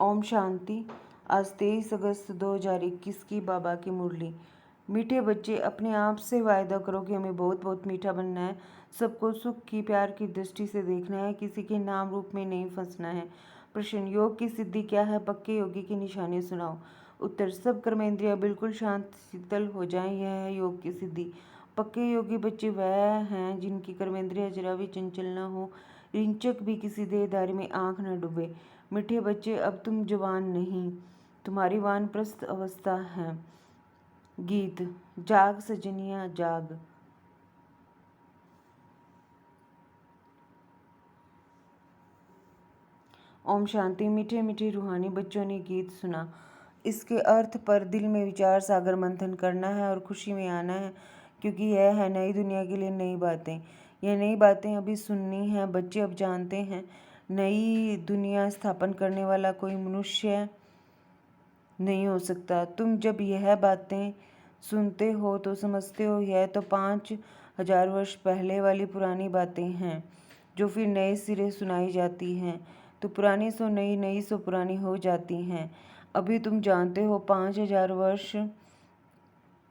ओम शांति। आज 23 अगस्त 2021 की बाबा की मुरली। मीठे बच्चे, अपने आप से वायदा करो कि हमें बहुत बहुत मीठा बनना है, सबको सुख की प्यार की दृष्टि से देखना है, किसी के नाम रूप में नहीं फंसना है। प्रश्न: योग की सिद्धि क्या है? पक्के योगी की निशानी सुनाओ। उत्तर: सब कर्मेंद्रियां बिल्कुल शांत शीतल हो जाएं, यह है योग की सिद्धि। पक्के योगी बच्चे वह हैं जिनकी कर्मेंद्रियां जरा भी चंचल न हो, रिंचक भी किसी देहधारी में आंख न डूबे। मीठे बच्चे, अब तुम जवान नहीं, तुम्हारी वानप्रस्थ अवस्था है। गीत: जाग सजनिया जाग। ओम शांति। मीठे मीठे रूहानी बच्चों ने गीत सुना। इसके अर्थ पर दिल में विचार सागर मंथन करना है और खुशी में आना है, क्योंकि यह है नई दुनिया के लिए नई बातें। यह नई बातें अभी सुननी हैं। बच्चे अब जानते हैं, नई दुनिया स्थापन करने वाला कोई मनुष्य नहीं हो सकता। तुम जब यह बातें सुनते हो तो समझते हो यह तो 5000 वर्ष पहले वाली पुरानी बातें हैं, जो फिर नए सिरे सुनाई जाती हैं। तो पुरानी सो नई, नई सो पुरानी हो जाती हैं। अभी तुम जानते हो 5000 वर्ष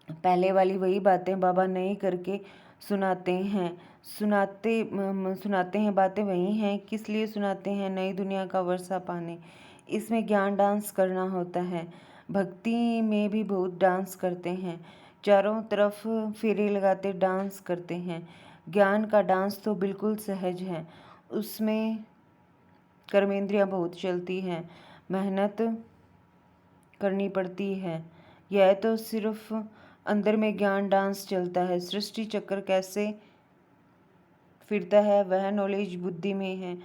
पहले वाली वही बातें बाबा नई करके सुनाते हैं। सुनाते हैं बातें वही हैं। किस लिए सुनाते हैं? नई दुनिया का वर्षा पाने। इसमें ज्ञान डांस करना होता है। भक्ति में भी बहुत डांस करते हैं, चारों तरफ फेरे लगाते डांस करते हैं। ज्ञान का डांस तो बिल्कुल सहज है, उसमें कर्मेंद्रियां बहुत चलती हैं, मेहनत करनी पड़ती है। यह तो सिर्फ अंदर में ज्ञान डांस चलता है। सृष्टि चक्र कैसे फिरता है वह नॉलेज बुद्धि में है,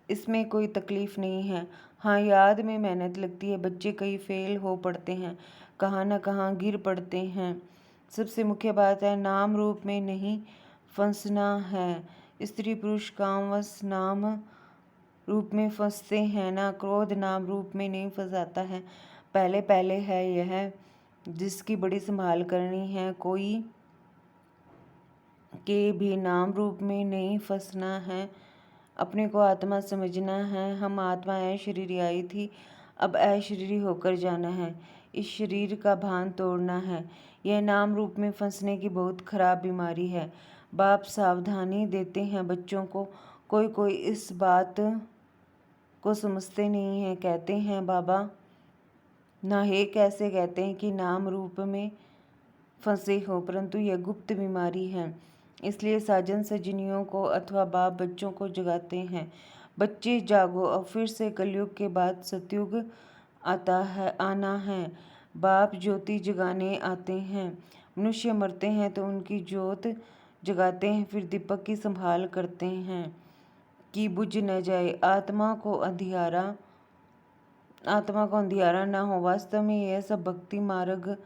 इसमें कोई तकलीफ नहीं है। हाँ, याद में मेहनत लगती है। बच्चे कई फेल हो पड़ते हैं, कहाँ न कहाँ गिर पड़ते हैं। सबसे मुख्य बात है नाम रूप में नहीं फंसना है। स्त्री पुरुष कामवश नाम रूप में फंसते हैं ना, क्रोध नाम रूप में नहीं फंसाता है। पहले पहले है यह जिसकी बड़ी संभाल करनी है। कोई के भी नाम रूप में नहीं फंसना है। अपने को आत्मा समझना है। हम आत्मा अशरीरी आई थी, अब अशरीरी होकर जाना है। इस शरीर का भान तोड़ना है। यह नाम रूप में फंसने की बहुत खराब बीमारी है। बाप सावधानी देते हैं बच्चों को। कोई इस बात को समझते नहीं है। कहते हैं बाबा ना हे, कैसे कहते हैं कि नाम रूप में फंसे हो, परंतु यह गुप्त बीमारी है। इसलिए साजन सजनियों को अथवा बाप बच्चों को जगाते हैं, बच्चे जागो, अब फिर से कलयुग के बाद सतयुग आना है। बाप ज्योति जगाने आते हैं। मनुष्य मरते हैं तो उनकी ज्योत जगाते हैं, फिर दीपक की संभाल करते हैं कि बुझ न जाए, आत्मा को अंधियारा ना हो। वास्तव में यह सब भक्ति मार्ग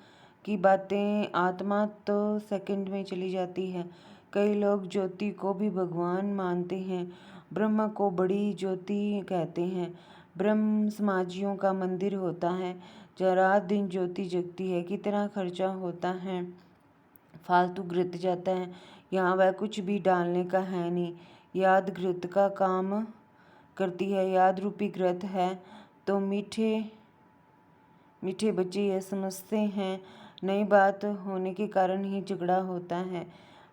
की बातें। आत्मा तो सेकंड में चली जाती है। कई लोग ज्योति को भी भगवान मानते हैं। ब्रह्म को बड़ी ज्योति कहते हैं। ब्रह्म समाजियों का मंदिर होता है जहाँ रात दिन ज्योति जगती है। कितना खर्चा होता है, फालतू घृत जाता है। यहाँ वह कुछ भी डालने का है नहीं। याद घृत का काम करती है। याद रूपी घृत है तो मीठे मीठे बच्चे यह समझते हैं, नई बात होने के कारण ही झगड़ा होता है।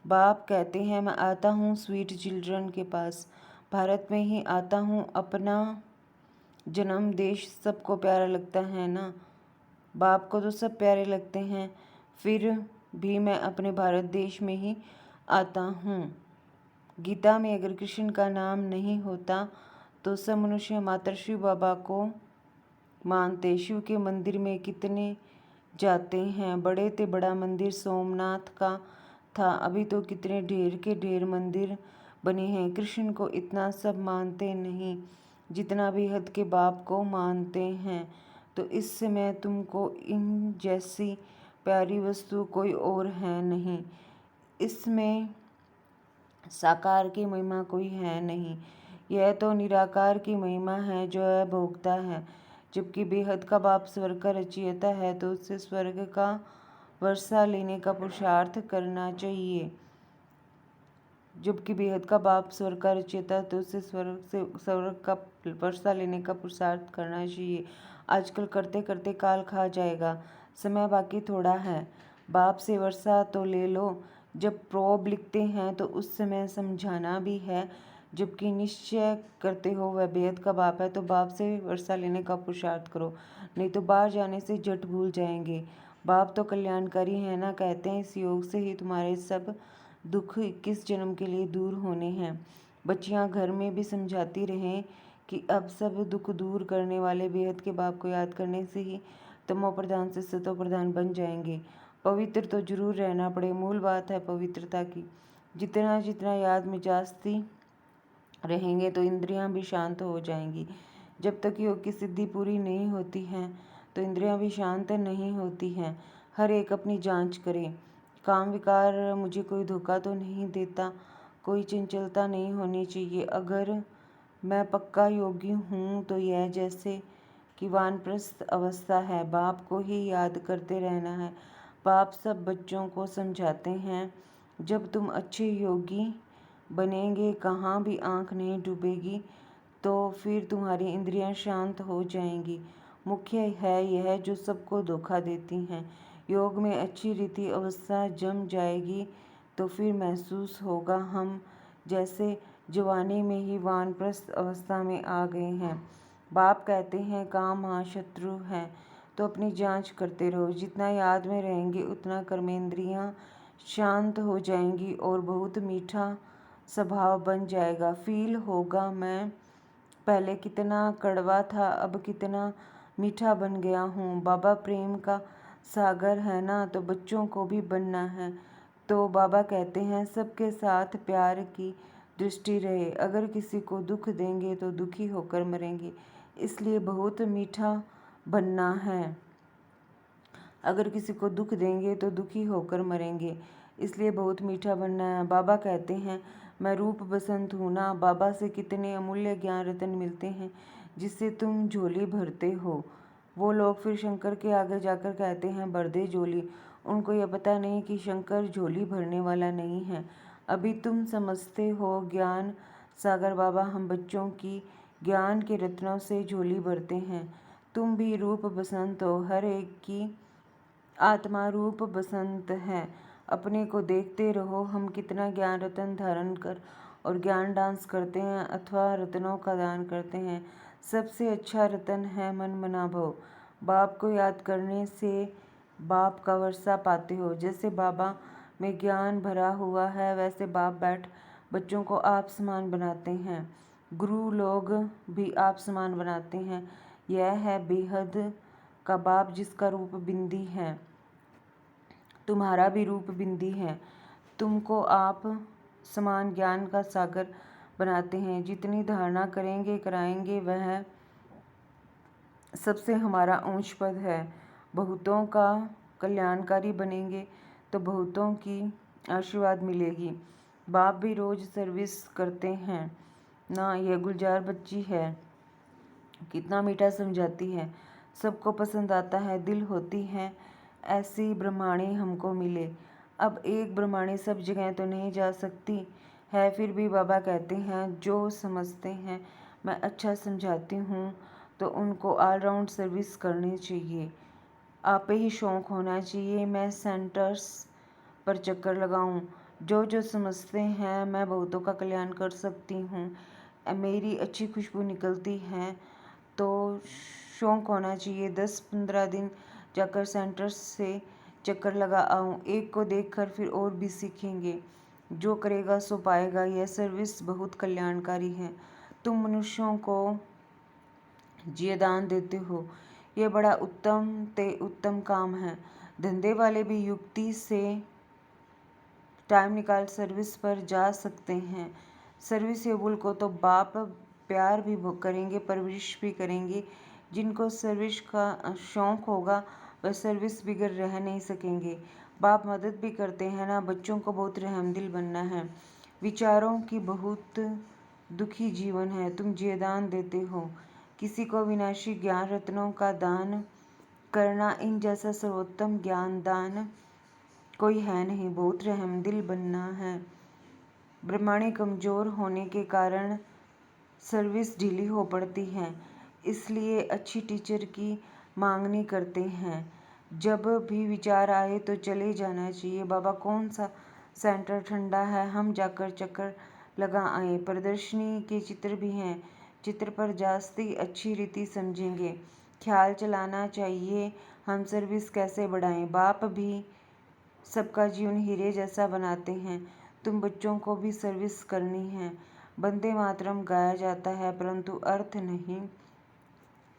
बाप कहते हैं मैं आता हूँ स्वीट चिल्ड्रन के पास, भारत में ही आता हूँ। अपना जन्म देश सबको प्यारा लगता है ना, बाप को तो सब प्यारे लगते हैं, फिर भी मैं अपने भारत देश में ही आता हूँ। गीता में अगर कृष्ण का नाम नहीं होता तो सब मनुष्य माता शिव बाबा को मानते। शिव के मंदिर में कितने जाते हैं। बड़े ते बड़ा मंदिर सोमनाथ का था, अभी तो कितने ढेर के ढेर मंदिर बने हैं। कृष्ण को इतना सब मानते नहीं जितना भी हद के बाप को मानते हैं। तो इस समय तुमको इन जैसी प्यारी वस्तु कोई और है नहीं। इसमें साकार की महिमा कोई है नहीं। यह तो निराकार की महिमा है जो है भोगता है। जबकि बेहद का बाप स्वर्ग का रचयिता है तो उससे स्वर्ग का वर्षा लेने का पुरुषार्थ करना चाहिए। जबकि बेहद का बाप स्वर्ग का रचयिता, तो उसे स्वर्ग का वर्षा लेने का पुरुषार्थ करना चाहिए। आजकल करते करते काल खा जाएगा, समय बाकी थोड़ा है। बाप से वर्षा तो ले लो। जब प्रोब लिखते हैं तो उस समय समझाना भी है। जबकि निश्चय करते हो वह बेहद का बाप है, तो बाप से वर्षा लेने का पुरुषार्थ करो, नहीं तो बाहर जाने से झट भूल जाएंगे। बाप तो कल्याणकारी है ना, कहते हैं इस योग से ही तुम्हारे सब दुख 21 जन्म के लिए दूर होने हैं। बच्चियां घर में भी समझाती रहें कि अब सब दुख दूर करने वाले बेहद के बाप को याद करने से ही तमो प्रधान से सतो प्रधान बन जाएंगे। पवित्र तो जरूर रहना पड़े, मूल बात है पवित्रता की। जितना जितना याद में जास्ती रहेंगे तो इंद्रियां भी शांत हो जाएंगी। जब तक योग की सिद्धि पूरी नहीं होती है तो इंद्रियां भी शांत नहीं होती हैं। हर एक अपनी जांच करे। काम विकार मुझे कोई धोखा तो नहीं देता, कोई चंचलता नहीं होनी चाहिए। अगर मैं पक्का योगी हूँ तो यह जैसे कि वानप्रस्थ अवस्था है, बाप को ही याद करते रहना है। बाप सब बच्चों को समझाते हैं, जब तुम अच्छे योगी बनेंगे, कहाँ भी आंख नहीं डूबेगी, तो फिर तुम्हारी इंद्रियां शांत हो जाएंगी। मुख्य है यह जो सबको धोखा देती हैं। योग में अच्छी रीति अवस्था जम जाएगी तो फिर महसूस होगा हम जैसे जवानी में ही वानप्रस्थ अवस्था में आ गए हैं। बाप कहते हैं काम महाशत्रु है, तो अपनी जांच करते रहो। जितना याद में रहेंगे उतना कर्मेंद्रियां शांत हो जाएंगी और बहुत मीठा स्वभाव बन जाएगा। फील होगा मैं पहले कितना कड़वा था, अब कितना मीठा बन गया हूँ। बाबा प्रेम का सागर है ना, तो बच्चों को भी बनना है। तो बाबा कहते हैं सबके साथ प्यार की दृष्टि रहे। अगर किसी को दुख देंगे तो दुखी होकर मरेंगे, इसलिए बहुत मीठा बनना है। अगर किसी को दुख देंगे तो दुखी होकर मरेंगे, इसलिए बहुत मीठा बनना है। बाबा कहते हैं मैं रूप बसंत हूँ ना। बाबा से कितने अमूल्य ज्ञान रत्न मिलते हैं जिससे तुम झोली भरते हो। वो लोग फिर शंकर के आगे जाकर कहते हैं भर दे झोली। उनको यह पता नहीं कि शंकर झोली भरने वाला नहीं है। अभी तुम समझते हो ज्ञान सागर बाबा हम बच्चों की ज्ञान के रत्नों से झोली भरते हैं। तुम भी रूप बसंत हो, हर एक की आत्मा रूप बसंत है। अपने को देखते रहो हम कितना ज्ञान रत्न धारण कर और ज्ञान डांस करते हैं अथवा रत्नों का दान करते हैं। सबसे अच्छा रत्न है मन मना भव। बाप को याद करने से बाप का वर्षा पाते हो। जैसे बाबा में ज्ञान भरा हुआ है वैसे बाप बैठ बच्चों को आप समान बनाते हैं। गुरु लोग भी आप समान बनाते हैं। यह है बेहद का बाप जिसका रूप बिंदी है। तुम्हारा भी रूप बिंदी है। तुमको आप समान ज्ञान का सागर बनाते हैं। जितनी धारणा करेंगे कराएंगे वह सबसे हमारा ऊंच पद है। बहुतों का कल्याणकारी बनेंगे तो बहुतों की आशीर्वाद मिलेगी। बाप भी रोज सर्विस करते हैं ना। यह गुलजार बच्ची है, कितना मीठा समझाती है, सबको पसंद आता है। दिल होती है ऐसी ब्रह्माणी हमको मिले। अब एक ब्रह्माणी सब जगह तो नहीं जा सकती है, फिर भी बाबा कहते हैं जो समझते हैं मैं अच्छा समझाती हूँ तो उनको ऑलराउंड सर्विस करनी चाहिए। आपे ही शौक़ होना चाहिए मैं सेंटर्स पर चक्कर लगाऊं। जो जो समझते हैं मैं बहुतों का कल्याण कर सकती हूँ, मेरी अच्छी खुशबू निकलती है, तो शौक़ होना चाहिए 10-15 दिन जाकर सेंटर्स से चक्कर लगा आऊँ। एक को देखकर फिर और भी सीखेंगे। जो करेगा सो पाएगा। यह सर्विस बहुत कल्याणकारी है। तुम मनुष्यों को जीवदान देते हो, यह बड़ा उत्तम ते उत्तम काम है। धंधे वाले भी युक्ति से टाइम निकाल सर्विस पर जा सकते हैं। सर्विसेबल को तो बाप प्यार भी करेंगे, परवरिश भी करेंगे। जिनको सर्विस का शौक़ होगा वह सर्विस बिगड़ रह नहीं सकेंगे। बाप मदद भी करते हैं ना। बच्चों को बहुत रहमदिल बनना है। विचारों की बहुत दुखी जीवन है, तुम जीवदान देते हो। किसी को विनाशी ज्ञान रत्नों का दान करना, इन जैसा सर्वोत्तम ज्ञान दान कोई है नहीं। बहुत रहमदिल बनना है। ब्रह्मांड कमज़ोर होने के कारण सर्विस ढीली हो पड़ती है, इसलिए अच्छी टीचर की मांगनी करते हैं। जब भी विचार आए तो चले जाना चाहिए। बाबा कौन सा सेंटर ठंडा है, हम जाकर चक्कर लगा आए। प्रदर्शनी के चित्र भी हैं, चित्र पर जास्ती अच्छी रीति समझेंगे। ख्याल चलाना चाहिए हम सर्विस कैसे बढ़ाएं। बाप भी सबका जीवन हीरे जैसा बनाते हैं, तुम बच्चों को भी सर्विस करनी है। वंदे मातरम गाया जाता है परंतु अर्थ नहीं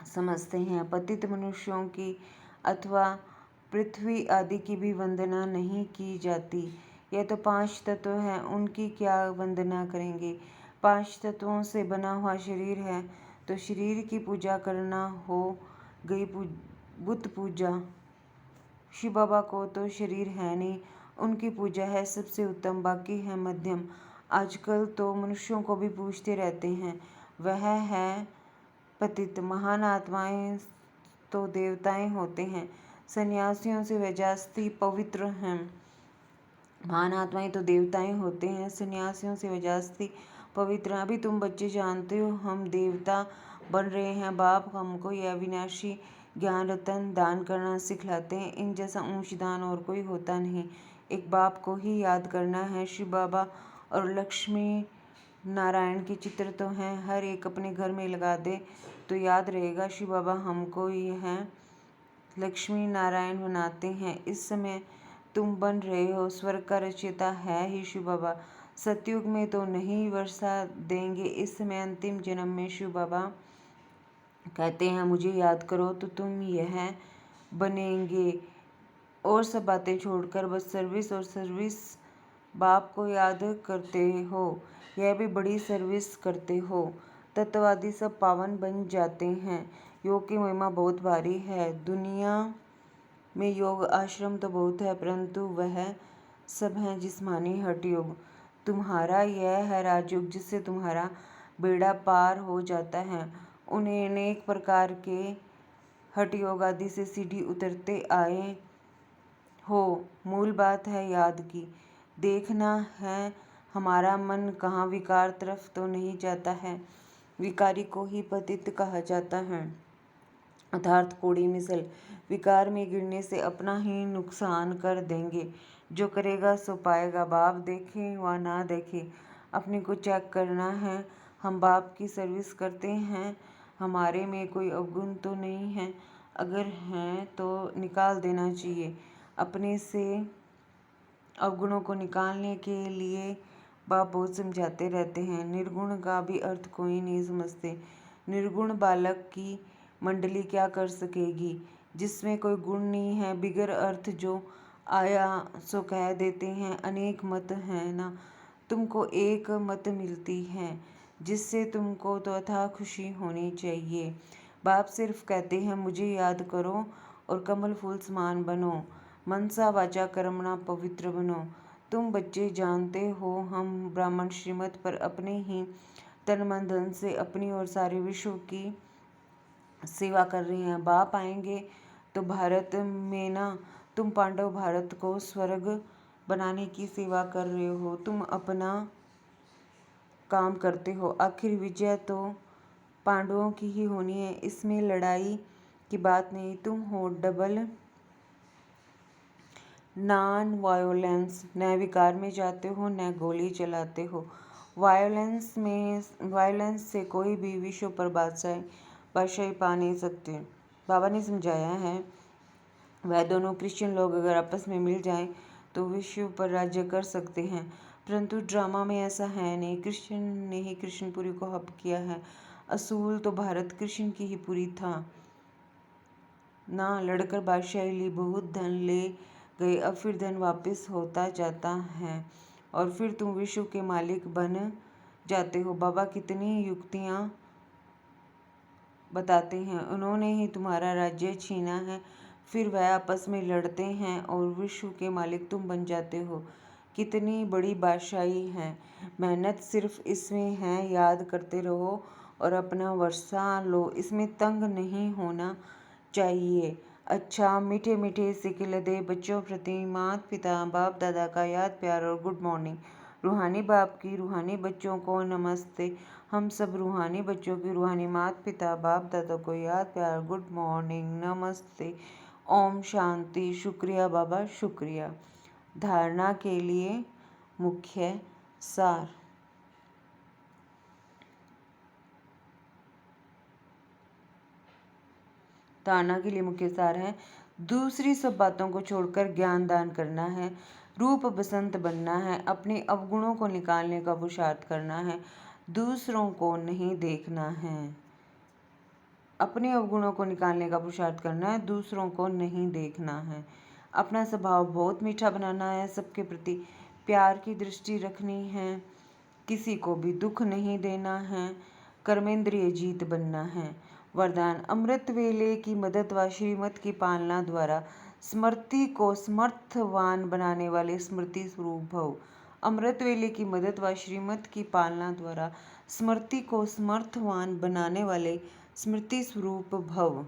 समझते हैं। पतित मनुष्यों की अथवा पृथ्वी आदि की भी वंदना नहीं की जाती। यह तो 5 तत्व हैं, उनकी क्या वंदना करेंगे। 5 तत्वों से बना हुआ शरीर है तो शरीर की पूजा करना हो गई बुत पूजा। शिव बाबा को तो शरीर है नहीं, उनकी पूजा है सबसे उत्तम, बाकी है मध्यम। आजकल तो मनुष्यों को भी पूछते रहते हैं, वह है पतित। महान आत्माएं तो देवताएं होते हैं, सन्यासियों से वे जास्ती पवित्र हैं। महान आत्माएं तो देवताएं होते हैं, सन्यासियों से वे जास्ती पवित्र हैं। अभी तुम बच्चे जानते हो हम देवता बन रहे हैं। बाप हमको यह अविनाशी ज्ञान रतन दान करना सिखलाते हैं। इन जैसा ऊंच दान और कोई होता नहीं। एक बाप को ही याद करना है। शिव बाबा और लक्ष्मी नारायण के चित्र तो हैं, हर एक अपने घर में लगा दे तो याद रहेगा। शिव बाबा हमको यह लक्ष्मी नारायण बनाते हैं। इस समय तुम बन रहे हो, स्वर्ग का रचयिता है ही शिव बाबा। सतयुग में तो नहीं वर्षा देंगे, इस समय अंतिम जन्म में शिव बाबा कहते हैं मुझे याद करो तो तुम यह बनेंगे। और सब बातें छोड़कर बस सर्विस और सर्विस। बाप को याद करते हो, यह भी बड़ी सर्विस करते हो। तत्ववादी सब पावन बन जाते हैं। योग की महिमा बहुत भारी है। दुनिया में योग आश्रम तो बहुत है परंतु वह सब हैं जिस्मानी हठ योग। तुम्हारा यह है राजयोग जिससे तुम्हारा बेड़ा पार हो जाता है। उन्हें अनेक प्रकार के हठ योग आदि से सीढ़ी उतरते आए हो। मूल बात है याद की। देखना है हमारा मन कहाँ विकार तरफ तो नहीं जाता है। विकारी को ही पतित कहा जाता है, अर्थात कोड़ी मिसल। विकार में गिरने से अपना ही नुकसान कर देंगे। जो करेगा सो पाएगा। बाप देखे व ना देखे, अपने को चेक करना है। हम बाप की सर्विस करते हैं, हमारे में कोई अवगुण तो नहीं है, अगर हैं तो निकाल देना चाहिए। अपने से अवगुणों को निकालने के लिए बाप बहुत समझाते रहते हैं। निर्गुण का भी अर्थ कोई नहीं समझते। निर्गुण बालक की मंडली क्या कर सकेगी जिसमें कोई गुण नहीं है। बिगर अर्थ जो आया सो कह देते हैं। अनेक मत हैं ना, तुमको एक मत मिलती है जिससे तुमको तो अथाह खुशी होनी चाहिए। बाप सिर्फ कहते हैं मुझे याद करो और कमल फूल समान बनो, मनसा वाचा कर्मणा पवित्र बनो। तुम बच्चे जानते हो हम ब्राह्मण श्रीमत पर अपने ही तन मन धन से अपनी और सारे विश्व की सेवा कर रहे हैं। बाप आएंगे तो भारत में ना, तुम पांडव भारत को स्वर्ग बनाने की सेवा कर रहे हो। तुम अपना काम करते हो, आखिर विजय तो पांडवों की ही होनी है, इसमें लड़ाई की बात नहीं। तुम हो डबल नॉन वायोलेंस, न विकार में जाते हो न गोली चलाते हो। वायोलेंस से कोई भी विश्व पर बादशाही पा नहीं सकते। बाबा ने समझाया है वह दोनों क्रिश्चियन लोग अगर आपस में मिल जाएं तो विश्व पर राज्य कर सकते हैं, परंतु ड्रामा में ऐसा है नहीं। कृष्ण ने ही कृष्णपुरी को हब किया है। असूल तो भारत कृष्ण की ही पूरी था ना, लड़कर बादशाही ली, बहुत धन ले गए, अब फिर धन वापस होता जाता है और फिर तुम विश्व के मालिक बन जाते हो। बाबा कितनी युक्तियाँ बताते हैं। उन्होंने ही तुम्हारा राज्य छीना है, फिर वह आपस में लड़ते हैं और विश्व के मालिक तुम बन जाते हो। कितनी बड़ी बादशाही है। मेहनत सिर्फ इसमें है, याद करते रहो और अपना वर्षा लो, इसमें तंग नहीं होना चाहिए। अच्छा, मीठे मीठे सिकिल दे बच्चों प्रति माता पिता बाप दादा का याद प्यार और गुड मॉर्निंग। रूहानी बाप की रूहानी बच्चों को नमस्ते। हम सब रूहानी बच्चों की रूहानी माता पिता बाप दादा को याद प्यार गुड मॉर्निंग नमस्ते। ओम शांति। शुक्रिया बाबा शुक्रिया। धारणा के लिए मुख्य सार। धारणा के लिए मुख्य सार है, दूसरी सब बातों को छोड़कर ज्ञान दान करना है, रूप बसंत बनना है, अपने अवगुणों को निकालने का पुरुषार्थ करना है, दूसरों को नहीं देखना है। अपने अवगुणों को निकालने का पुरुषार्थ करना है, दूसरों को नहीं देखना है। अपना स्वभाव बहुत मीठा बनाना है, सबके प्रति प्यार की दृष्टि रखनी है, किसी को भी दुख नहीं देना है, कर्मेंद्रिय जीत बनना है। वरदान अमृत वेले की मदद व श्रीमत की पालना द्वारा स्मृति को समर्थवान बनाने वाले स्मृति स्वरूप भव। अमृत वेले की मदद व श्रीमत की पालना द्वारा स्मृति को समर्थवान बनाने वाले स्मृति स्वरूप भव।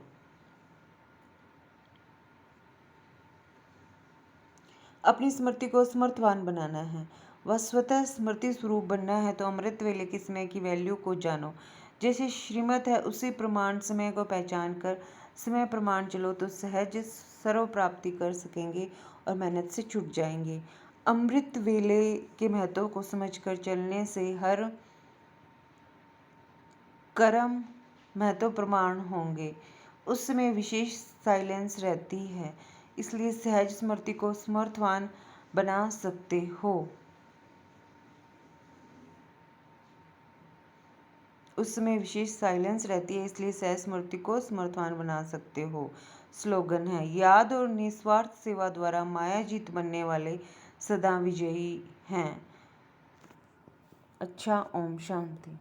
अपनी स्मृति को समर्थवान बनाना है व स्वतः स्मृति स्वरूप बनना है तो अमृत वेले की समय की वैल्यू को जानो। जैसे श्रीमत है उसी प्रमाण समय को पहचान कर समय प्रमाण चलो तो सहज सर्व प्राप्ति कर सकेंगे और मेहनत से छूट जाएंगे। अमृत वेले के महत्व को समझकर चलने से हर कर्म महत्व प्रमाण होंगे। उस समय विशेष साइलेंस रहती है, इसलिए सहज स्मृति को समर्थवान बना सकते हो। उस समय विशेष साइलेंस रहती है, इसलिए सहज स्मृति को समर्थवान बना सकते हो। स्लोगन है, याद और निस्वार्थ सेवा द्वारा माया जीत बनने वाले सदा विजयी हैं। अच्छा, ओम शांति।